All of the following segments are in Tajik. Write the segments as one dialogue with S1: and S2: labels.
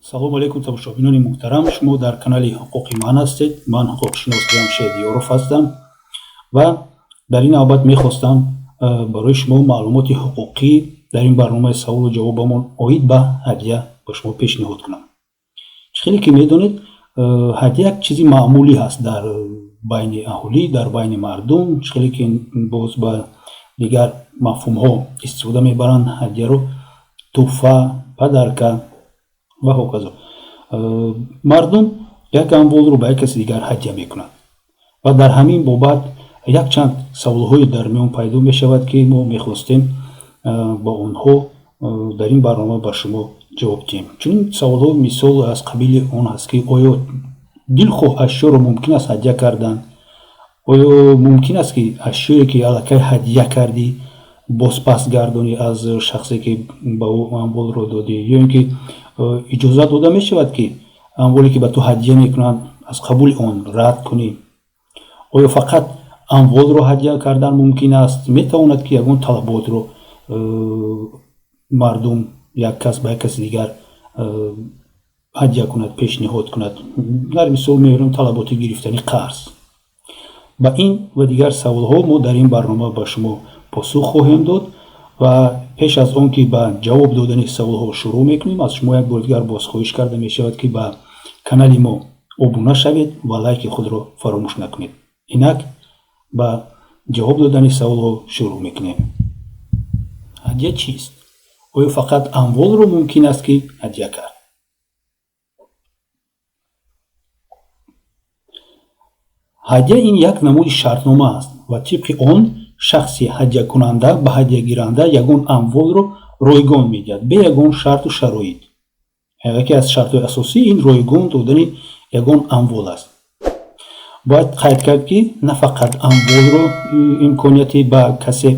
S1: салому алейкум тамошобинони муҳтарам, шумо дар канали ҳуқуқи ман ҳастед. Ман ҳуқуқшинос Ҷамшед Ёров ҳастам ва дар ин навбат мехостам барои шумо маълумоти ҳуқуқӣ дар ин барномаи саволу ҷавобамон оид ба ҳадия ба шумо пешниҳод кунам. хеле ки медонед, ҳадия як чизи маъмулӣ ҳаст дар байни аҳолӣ, дар байни мардум. хеле ки боз ба дигар мафҳумҳо истифода мебаранд ҳадияро туҳфа, падарка ва ҳоказо. Мардум як амволро ба як каси дигар ҳадия мекунад ва дар ҳамин бобат якчанд саволҳои дар миён пайдо мешавад ки мо мехостем ба онҳо дар ин барнома ба шумо ҷавоб диҳем. чунин саволҳо мисол аз қабили он ҳаст ки оё дилхоҳ ашёро мумкин аст ҳадия кардан? оё мумкин аст ки ашёе ки аллакай ҳадия кардӣ бозпас гардонӣ аз шахсе ки ба ӯ амволро додӣ, ё ин ки иҷозат дода мешавад ки амволе ки ба ту ҳадия мекунанд аз қабули он рад кунӣ? оё фақат амволро ҳадия кардан мумкин аст? метавонад ки ягон талаботро мардум як кас ба як каси дигар ҳадия кунад, пешниҳод кунад? дар мисол меорем талаботи гирифтани қарз. ба ин ва дигар саволҳо мо дар ин барнома ба шумо посух хоҳем дод ва пеш аз он ки ба ҷавоб додани саволҳо шурӯъ мекунем, аз шумо як бори дигар бозхоҳиш карда мешавад ки ба канали мо обуна шавед ва лайки худро фаромӯш накунед. инак ба ҷавоб додани саволҳо шурӯъ мекунем. ҳадия чист? оё фақат амволро мумкин аст ки ҳадия кард? ҳадия ин як намуди шартнома аст ва тибқи он шахси ҳадиякунанда ба ҳадиягиранда ягон амволро ройгон медиҳад бе ягон шарту шароит. яке аз шартҳои асосии ин ройгон додани ягон амвол аст. бояд қайд кард ки на фақат амволро имконияти ба касе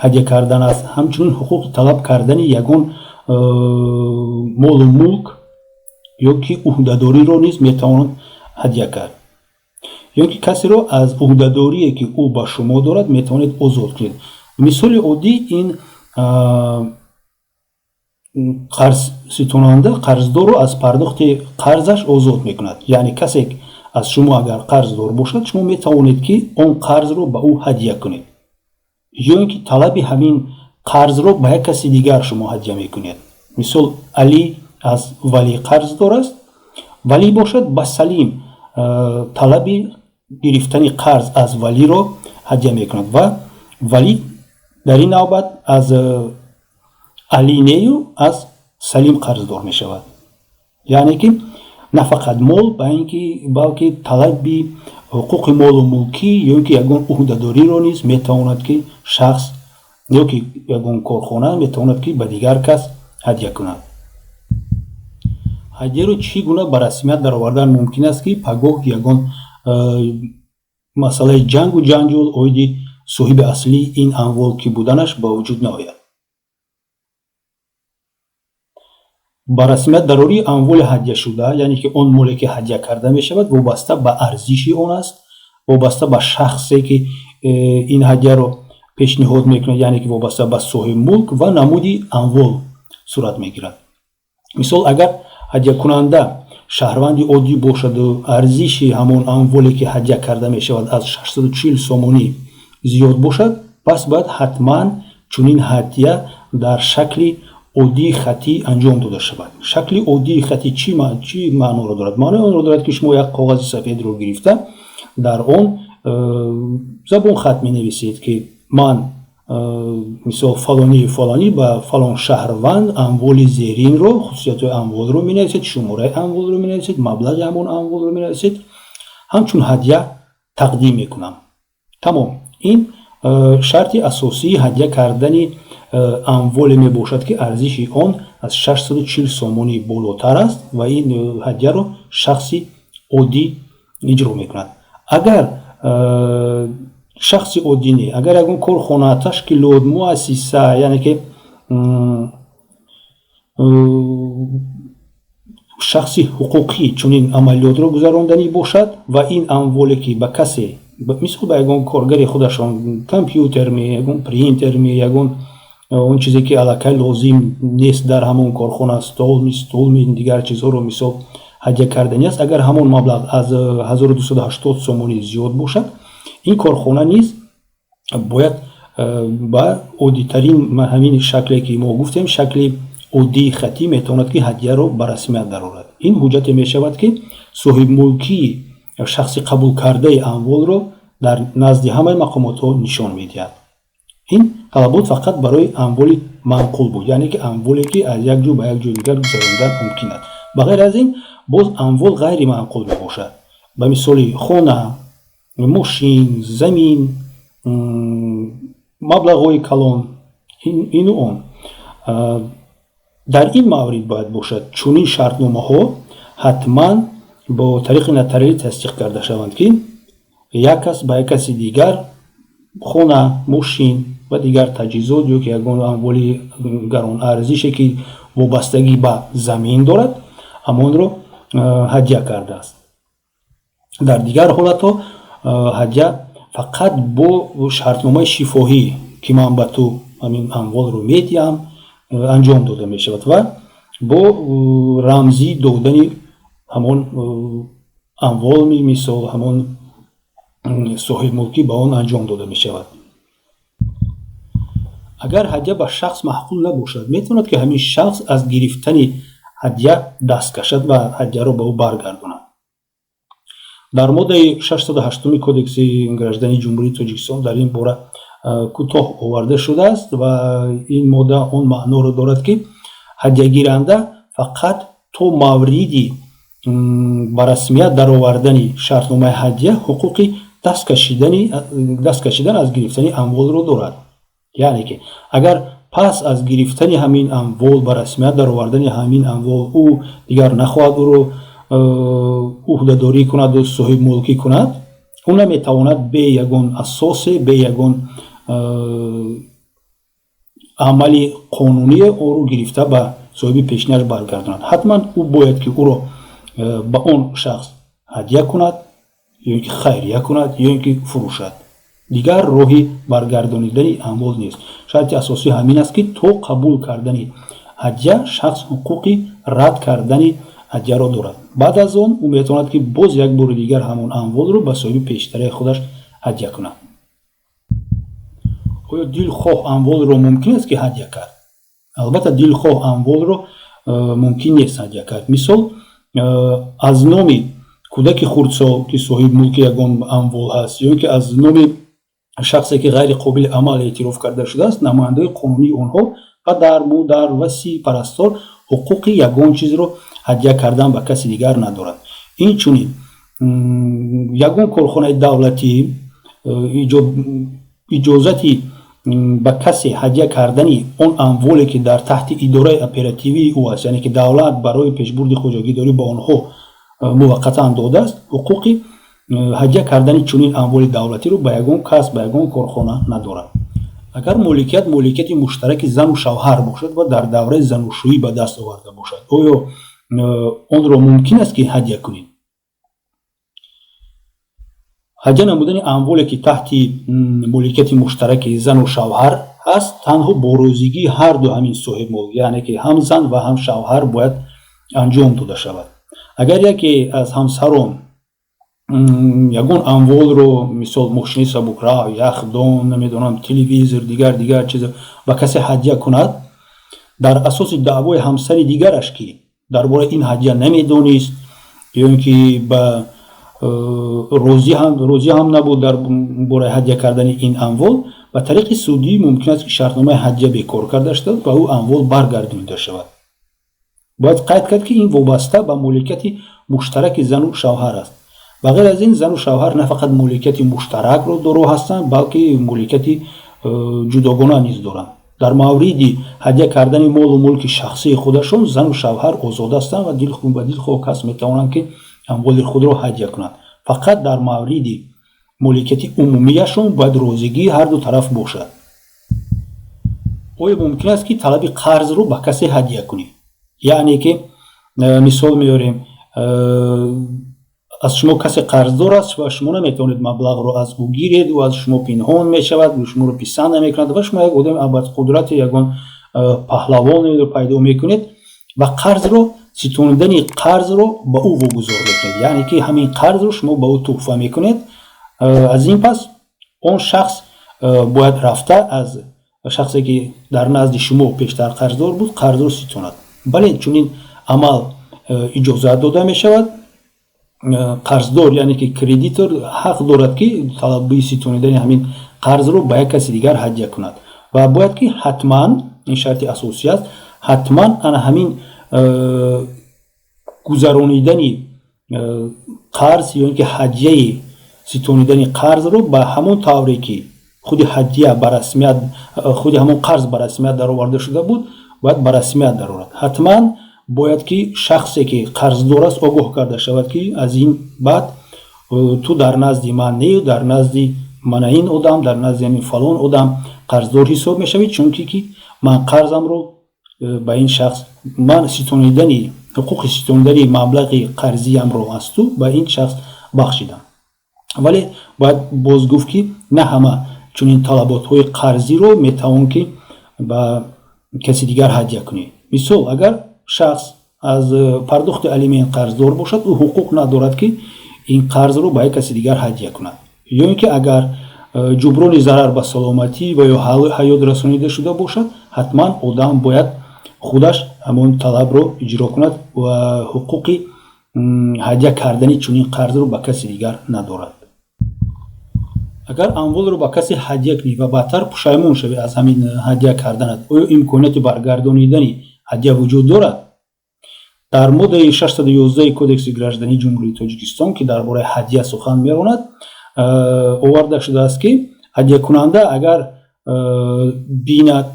S1: ҳадия кардан аст, ҳамчунин ҳуқуқи талаб кардани ягон молу мулк ё ки уҳдадориро низ метавонад ҳадия кард. ё ки касеро аз уҳдадорие ки ӯ ба шумо дорад метавонед озод кунед. мисоли оддӣ ин қарзситонанда қарздорро аз пардохти қарзаш озод мекунад. яъне касе аз шумо агар қарздор бошад, шумо метавонед ки он қарзро ба ӯ ҳадия кунед, ё ин ки талаби ҳамин қарзро ба як каси дигар шумо ҳадия мекунед. мисол Али аз Валӣ қарздор аст, Валӣ бошад ба Салим талаби гирифтани қарз аз Валиро ҳадия мекунад ва Валӣ дар ин навбат аз Али нею аз Салим қарздор мешавад. яъне ки на фақат мол, балки талаби ҳуқуқи молу мулкӣ ё ин ки ягон уҳдадориро низ метавонад ки шахс ё ки ягон корхона метавонад ки ба дигар кас ҳадия кунад. ҳадияро чӣ гуна ба расмият даровардан мумкин аст ки пагоҳ ягон масъалаи ҷангу ҷанҷол оиди соҳиби аслии ин амвол ки буданаш ба вуҷуд наояд? ба расмият дарории амволи ҳадияшуда, яъне ки он моле ки ҳадия карда мешавад, вобаста ба арзиши он аст, вобаста ба шахсе ки ин ҳадияро пешниҳод мекунад, яъне ки вобаста ба соҳиби мулк ва намуди амвол сурат мегирад. мисол агар ҳадиякунанда шаҳрванди оддӣ бошаду арзиши ҳамон амволе ки ҳадия карда мешавад аз 640 сомонӣ зиёд бошад, пас бояд ҳатман чунин ҳадия дар шакли оддии хатӣ анҷом дода шавад. шакли оддии хатӣ чӣ маъноро дорад? маънои онро дорад ки шумо як коғази сафедро гирифта дар он забон хат менависед ки ман мисол фалонӣ ба фалон шаҳрванд амволи зеринро, хусусиятҳои амволро менависед, шумораи амволро менависед, маблағи ҳамон амволро менависед, ҳамчун ҳадия тақдим мекунам. тамом. ин шарти асосии ҳадия кардани амволе мебошад ки арзиши он аз 640 сомонӣ болотар аст ва ин ҳадияро шахси оддӣ иҷро мекунад. агар шахси оддӣ не, агар ягон корхона, ташкилот, муассиса, яъне ки шахси ҳуқуқӣ чунин амалиётро гузаронданӣ бошад ва ин амволе ки ба касе, мисол ба ягон коргари худашон компютерми, ягон принтерми, ягон اون چیزی که الکی لازم نیست در همون کارخانه، стол دیگر چیزها رو مثال هدیه کردنی است. اگر همون مبلغ از 1280 سومونی زیاد باشد، این کارخانه نیز باید با عادی ترین همین شکلی که ما گفتیم، شکل عادی خطی میتواند که هدیه رو به رسمیت درآورد. این حجت می شود که صاحب ملکی شخص قبول کرده اموال رو در نزد همه مقامات ها نشان میدهد. این طلبات فقط برای اموال منقول بود، یعنی که اموالی که از یک جو به یک جو دیگر گذراندن ممکن است. بغیر از این باز اموال غیر منقول می باشد. به مثال خانه، ماشین، زمین، مبلغ‌های کلان، این و آن. در این مورد باید باشد چنین شرطنامه‌ها حتما با طریق نotarial تصدیق کرده شوند که یک کس به یک کسی دیگر خانه، ماشین و دیگر تجهیزات یا که یگان اموال گران ارزشی که وابستگی به زمین دارد همان را هدیه کرده است. در دیگر حالت‌ها هدیه فقط با شرطنامه شفاهی که من به تو همین اموال رو میدیم انجام داده می شود و با رمزی دادن همان اموال مثل همان صاحب ملکی به آن انجام داده می شود. اگر هدیه به شخص محقول نباشد، میتواند که همین شخص از گرفتن هدیه دست کشد و هدیه را به او برگرداند. در ماده 608 کودکس گراجدانی جمهوری تاجیکستان در این باره کوتاه آورده شده است و این ماده اون معنا را دارد که هدیه گیرنده فقط تو موردی به رسمیت درآوردن شرطنامه هدیه حقوق دست کشیدن از گرفتن اموال را دارد. یعنی که اگر پس از گرفتن همین اموال به رسمیت درآوردن همین اموال او دیگر نخواهد او رو عهده‌داری کند و صاحب ملکی کند، او نمیتواند به یگان اساس، به یگان عمل قانونی او رو گرفته به صاحب پیشینش برگرداند. حتما او باید که او رو به اون شخص هدیه کند یا اینکه خیریه کند یا اینکه فروشد. دیگر راهی برگردانیدن اموال نیست. شرط اساسی همین است که تو قبول کردن هدیه شخص حقوقی رد کردن هدیه را دارد. بعد از اون او میتواند که باز یک بار دیگر همون اموال رو به صاحب پیشتری خودش هدیه کند. آیا دلخواه اموال رو ممکن است که هدیه کرد؟ البته دلخواه اموال رو ممکن نیست هدیه کرد. مثال از نام کودک خردسال که صاحب ملک یگان اموال هست یا که از نام شخصی که غیر قابل عمل اعتراف کرده شده است، نماینده قانونی آنها پدر، مادر، وصی، پرستار حقوق یگان چیز رو هدیه کردن به کسی دیگر ندارد. این چونین یگان کارخانه دولتی اجازتی به کسی هدیه کردن اون اموالی که در تحت اداره اپراتیوی او است، یعنی که دولت برای پیشبرد خوجاگیداری با آنها موقتا داده است، حقوق هدیه کردن چنین اموال دولتی رو به یگان کس، به یگان کارخانه ندارد. اگر مالکیت مشترک زن و شوهر باشد و در دوره زناشویی به دست آورده باشد، آیا آن را ممکن است که هدیه کنید؟ هدیه نمودن اموالی که تحت مالکیت مشترک زن و شوهر است تنها با روزگی هر دو همین صاحب ملک، یعنی که هم زن و هم شوهر باید انجام داده شود. اگر یکی از همسران یگان اموال رو مثال ماشین سبکراه، یخدان، نمیدونم تلویزیون، دیگر چیز به کسی هدیه کند، در اساس دعوای همسر دیگرش که درباره این هدیه نمیدونست یا اینکه به روزی هم نبود در برای هدیه کردن این اموال، به طریق سودی ممکن است که شرطنامه هدیه بیکار کرده شود و او اموال برگردانیده شود. باید قید کرد که این وابسته به مالکیت مشترک زن و شوهر است. بغیر از این زن و شوهر نه فقط مالکیت مشترک رو دارو هستند، بلکه مالکیت جداگانه نیز دارند. در مورد هدیه کردن مال و ملک شخصی خودشون زن و شوهر آزاد هستند و دلخواه کس میتوانند که اموال خود را هدیه کنند. فقط در مورد مالکیت عمومیشون باید روزگی هر دو طرف باشد. آیا ممکن است که طلب قرض رو به کسی هدیه کنی؟ یعنی که مثال میاریم аз шумо касе қарздор аст ва шумо наметавонед маблағро аз ӯ гиред, ӯ аз шумо пинҳон мешавад, шуморо писанд намекунад ва шумо як одами абадқудрати ягон паҳлавонеро пайдо мекунед ва қарзро ситонидани қарзро ба ӯ вогузор мекунед, яъне ки ҳамин қарзро шумо ба ӯ туҳфа мекунед. аз ин пас он шахс бояд рафта аз шахсе ки дар назди шумо пештар қарздор буд қарзро ситонад. бале чунин амал иҷозат дода мешавад. қарздор яъне ки кредитор ҳақ дорад ки талаби ситонидани ҳамин қарзро ба як каси дигар ҳадя кунад ва бояд ки ҳатман, ин шарти асосӣ аст, ҳатман ана ҳамин гузаронидани қарз ё ин ки ҳадияи ситонидани қарзро ба ҳамон тавре ки худи ҳадия ба расмият, худи ҳамон қарз ба расмият дароварда шуда буд, бояд ба расмият дарорад. ҳатман бояд ки шахсе ки қарздор аст огоҳ карда шавад ки аз ин баъд ту дар назди ман не, дар назди мана ин одам, дар назди ҳамин фалон одам қарздор ҳисоб мешавӣ, чунки ки ман қарзамро ба ин шахс, ман ситонидани ҳуқуқи ситонидани маблағи қарзиямро аз ту ба ин шахс бахшидам. вале бояд боз гуфт ки на ҳама чунин талаботҳои қарзиро метавон ки ба каси дигар ҳадя кунӣ. мисол, агар шахс аз пардохти алимент қарздор бошад, ӯ ҳуқуқ надорад ки ин қарзро ба як каси дигар ҳадя кунад. ё ин ки агар ҷуброни зарар ба саломатӣ ва ё ҳаёт расонида шуда бошад, ҳатман одам бояд худаш ҳамон талабро иҷро кунад ва ҳуқуқи ҳадя кардани чунин қарзро ба каси дигар надорад. агар амволро ба касе ҳадя кунӣ ва баъдтар пушаймон шавӣ аз ҳамин ҳадя карданат, оё имконияти баргардонидани ҳадя вуҷуд дорад? дар моддаи 611 кодекси граждании ҷумҳурии Тоҷикистон ки дар бораи ҳадя сухан меронад, оварда шудааст ки ҳадякунанда агар бинад,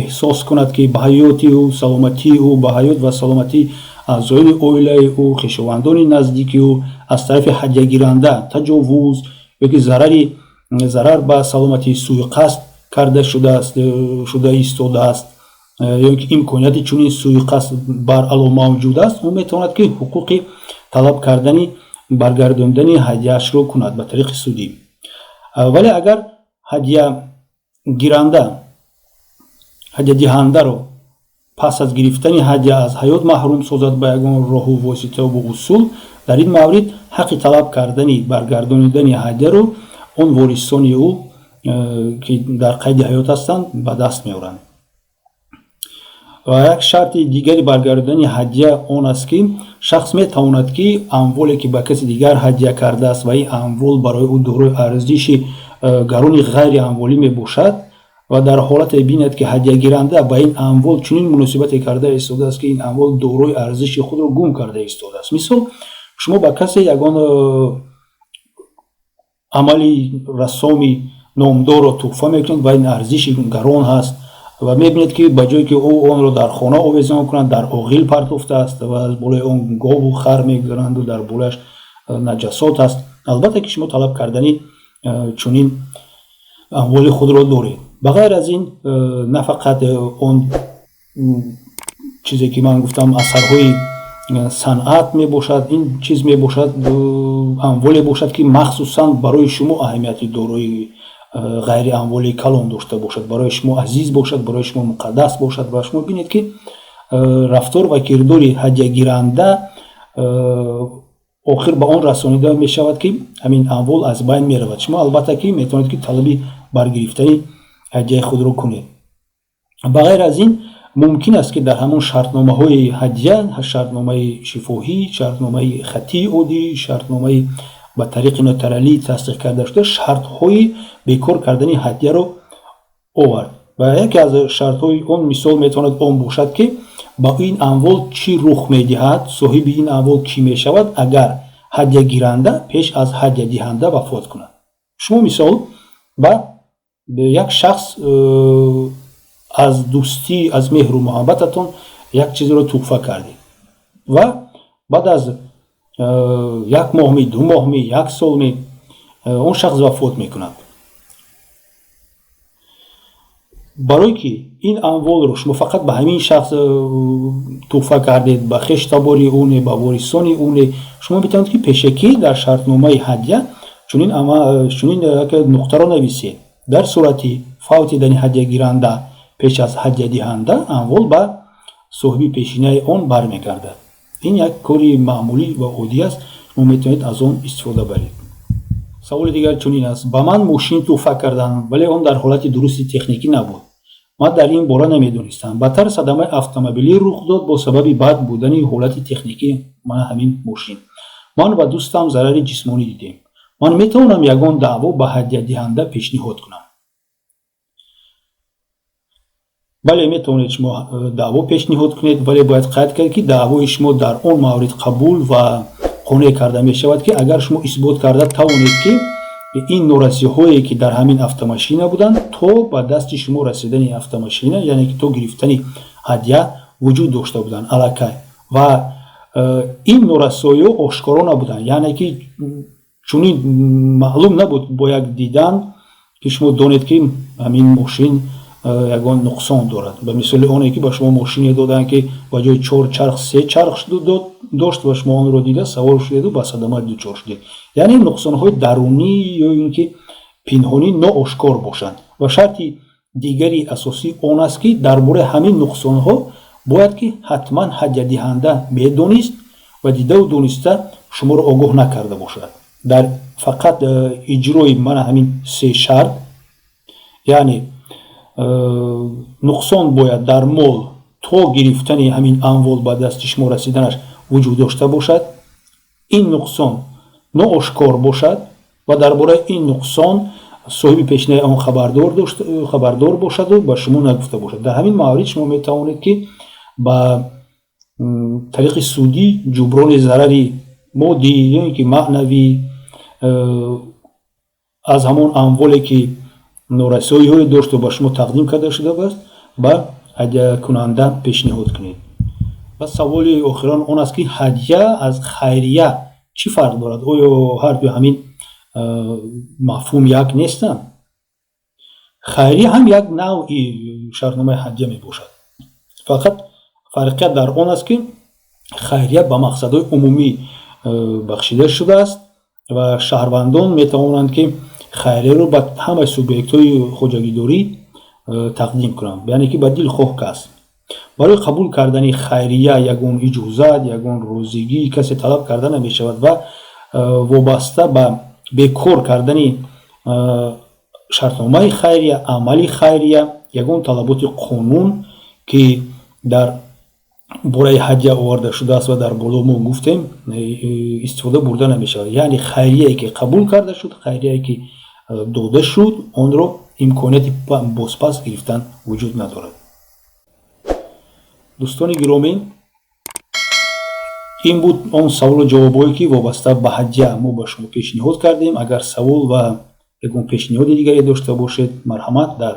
S1: эҳсос кунад ки ба ҳаёти ӯ, саломатии ӯ, ба ҳаёт ва саломатии аъзои оилаи ӯ, хешовандони наздики ӯ аз тарафи ҳадягиранда таҷовуз ёки зарар ба саломатии суиқасд карда шуда истодааст, ё ки имконияти чунин суиқасд бар ало мавҷуд аст, ӯ метавонад ки ҳуқуқи талаб кардани баргардондани ҳадяашро кунад ба тариқи судӣ. вале агар ҳадядиҳандаро пас аз гирифтани ҳадя аз ҳаёт маҳрум созад ба ягон роҳу воситаву усул, дар ин маврид ҳаққи талаб кардани баргардонидани ҳадяро он ворисони ӯ ки дар қайди ҳаёт ҳастанд ба даст меоранд. ва як шарти дигари баргардонидани ҳадя он аст ки шахс метавонад ки амволе ки ба каси дигар ҳадя кардааст ва ин амвол барои ӯ дорои арзиши гарони ғайриамволӣ мебошад ва дар ҳолате бинад ки ҳадягиранда ба ин амвол чунин муносибате карда истодааст ки ин амвол дорои арзиши худро гум карда истодааст. мисол, шумо ба касе ягон амали рассоми номдорро туҳфа мекунед ва ин арзиши гарон ҳаст ва мебинед ки ба ҷое ки ӯ онро дар хона овезон кунад, дар оғил партофтааст ва аз болои он гову хар мегзаранду дар болояш наҷасот аст. албатта ки шумо талаб кардани чунин амволи худро доред. ба ғайр аз ин, на фақат он чизе ки ман гуфтам асарҳои санъат мебошад, ин чиз мебошад, амволе бошад ки махсусан барои шумо аҳамияти дорои ғайриамволи калон дошта бошад, барои шумо азиз бошад, барои шумо муқаддас бошад ва шумо бинед ки рафтор ва кирдори ҳадягиранда охир ба он расонида мешавад ки ҳамин амвол аз байн меравад. шумо албатта ки метавонед ки талаби баргирифтани ҳадияи худро кунед. ба ғайр аз ин, мумкин аст ки дар ҳамон шартномаҳои ҳадия, шартномаи шифоҳӣ, шартномаи хаттии оддӣ, шартномаи ба тариқи нотариалӣ тасдиқ карда шуда шартҳои бекор кардани ҳадияро овард. ва яке аз шартҳои он мисол метавонад он бошад ки ба ин амвол чӣ рух медиҳад, соҳиби ин амвол кӣ мешавад агар ҳадягиранда пеш аз ҳадядиҳанда вафот кунад. шумо мисол ба як шахс аз дӯстӣ, аз меҳру муҳаббататон як чизро туҳфа кардед ва баъд аз як моҳми, ду моҳми, як солми он шахс вафот мекунад. барое ки ин амволро шумо фақат ба ҳамин шахс туҳфа кардед, ба хештабори уне, ба ворисони уне, шумо метавонед ки пешакӣ дар шартномаи ҳадя чунин нуқтаро нависед. дар сурати фавти дани ҳадягиранда пеш аз ҳадядиҳанда амвол ба соҳиби пешинаи он бармегардад. ин як кори маъмулӣ ва оддӣ аст, шумо метавонед аз он истифода баред. саволи дигар чунин аст: ба ман мошин туҳфа карданд, вале он дар ҳолати дурусти техникӣ набуд. ман дар ин бора намедонистам. бадтар садамаи автомобилӣ рух дод бо сабаби бад будани ҳолати техникии ҳамин мошин. ман ва дӯстам зарари ҷисмонӣ дидем. ман метавонам ягон даъво ба ҳадядиҳанда пешниҳод кунам? бале, метавонед шумо даъво пешниҳод кунед, вале бояд қайд кард ки даъвои шумо дар он маврид қабул ва қонеъ карда мешавад ки агар шумо исбот карда тавонед ки ин норасиҳое ки дар ҳамин автомашина буданд то ба дасти шумо расидани автомашина, яъне ки то гирифтани ҳадя вуҷуд дошта буданд аллакай, ва ин норасоиҳо ошкоро набуданд, яъне ки чунин маълум набуд бо як дидан ки шумо донед ки ҳамин мошин ягон нуқсон дорад. ба мисоли оне ки ба шумо мошине доданд ки ба ҷои 4 чарх 3 чарх дошт ва шумо онро дида савор шудеду ба садама дучор шудед. яъне нуқсонҳои дарунӣ ё ин ки пинҳонӣ ноошкор бошанд. ва шарти дигари асосӣ он аст ки дар бораи ҳамин нуқсонҳо бояд ки ҳатман ҳадядиҳанда медонист ва дидаву дониста шуморо огоҳ накарда бошад. дар фақат иҷрои мана ҳамин 3 шарт, яъне нуқсон бояд дар мол то гирифтани ҳамин амвол ба дасти шумо расиданаш вуҷуд дошта бошад, ин нуқсон ноошкор бошад ва дар бораи ин нуқсон соҳиби пешинаи он хабардор бошаду ба шумо нагуфта бошад. дар ҳамин маврид шумо метавонед ки ба тариқи судӣ ҷуброни зарари моддӣ ё ин ки маънавӣ аз ҳамон амволе ки норасоиҳое дошту ба шумо тақдим карда шудааст ба ҳадякунанда пешниҳод кунед. ва саволи охирон он аст ки ҳадя аз хайрия чӣ фарқ дорад? оё ҳар ду ҳамин мафҳум як нестанд? хайрия ҳам як навъи шартномаи ҳадя мебошад. фақат фарқият дар он аст ки хайрия ба мақсадҳои умумӣ бахшида шудааст ва шаҳрвандон метавонанд ки хайрияро ба ҳамаи субъектҳои хоҷагидорӣ тақдим кунанд, яъне ки ба дилхоҳ кас. барои қабул кардани хайрия ягон иҷозат, ягон розигии касе талаб карда намешавад ва вобаста ба бекор кардани шартномаи хайрия, амали хайрия, ягон талаботи қонун ки дар бораи ҳадя оварда шудааст ва дар боло мо гуфтем истифода бурда намешавад. яъне хайрияе ки қабул карда шуд, хайрияе ки дода шуд, онро имконияти бозпас гирифтан вуҷуд надорад. дӯстони гиромӣ, ин буд он саволу ҷавобҳое ки вобаста ба ҳадя мо ба шумо пешниҳод кардем. агар савол ва ягон пешниҳоди дигаре дошта бошед, марҳамат дар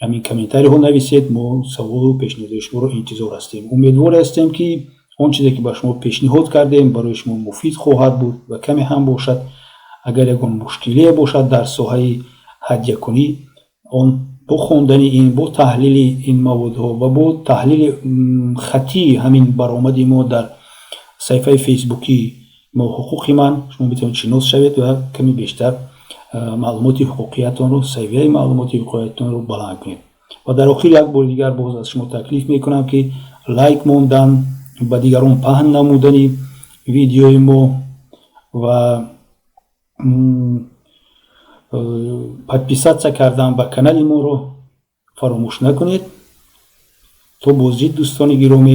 S1: ҳамин комментариҳо нависед. мо саволу пешниҳодҳои шуморо интизор ҳастем. умедвор ҳастем ки он чизе ки ба шумо пешниҳод кардем барои шумо муфид хоҳад буд ва каме ҳам бошад. агар ягон мушкилие бошад дар соҳаи ҳадякунӣ, он бо хондани ин, бо таҳлили ин маводҳо ва бо таҳлили хатии ҳамин баромади мо дар саҳифаи фейсбукии мо ҳуқуқи ман, шумо метавонед шинос шавед ва каме бештар маълумоти ҳуқуқиятонро, савияи маълумоти ҳуқуқиятонро баланд кунед. ва дар охир як бори дигар боз аз шумо таклиф мекунам ки лайк мондан, ба дигарон паҳн намудани видеои мо ва подписатсия кардан ба канали моро фаромӯш накунед. то бозидид дӯстони гиромӣ.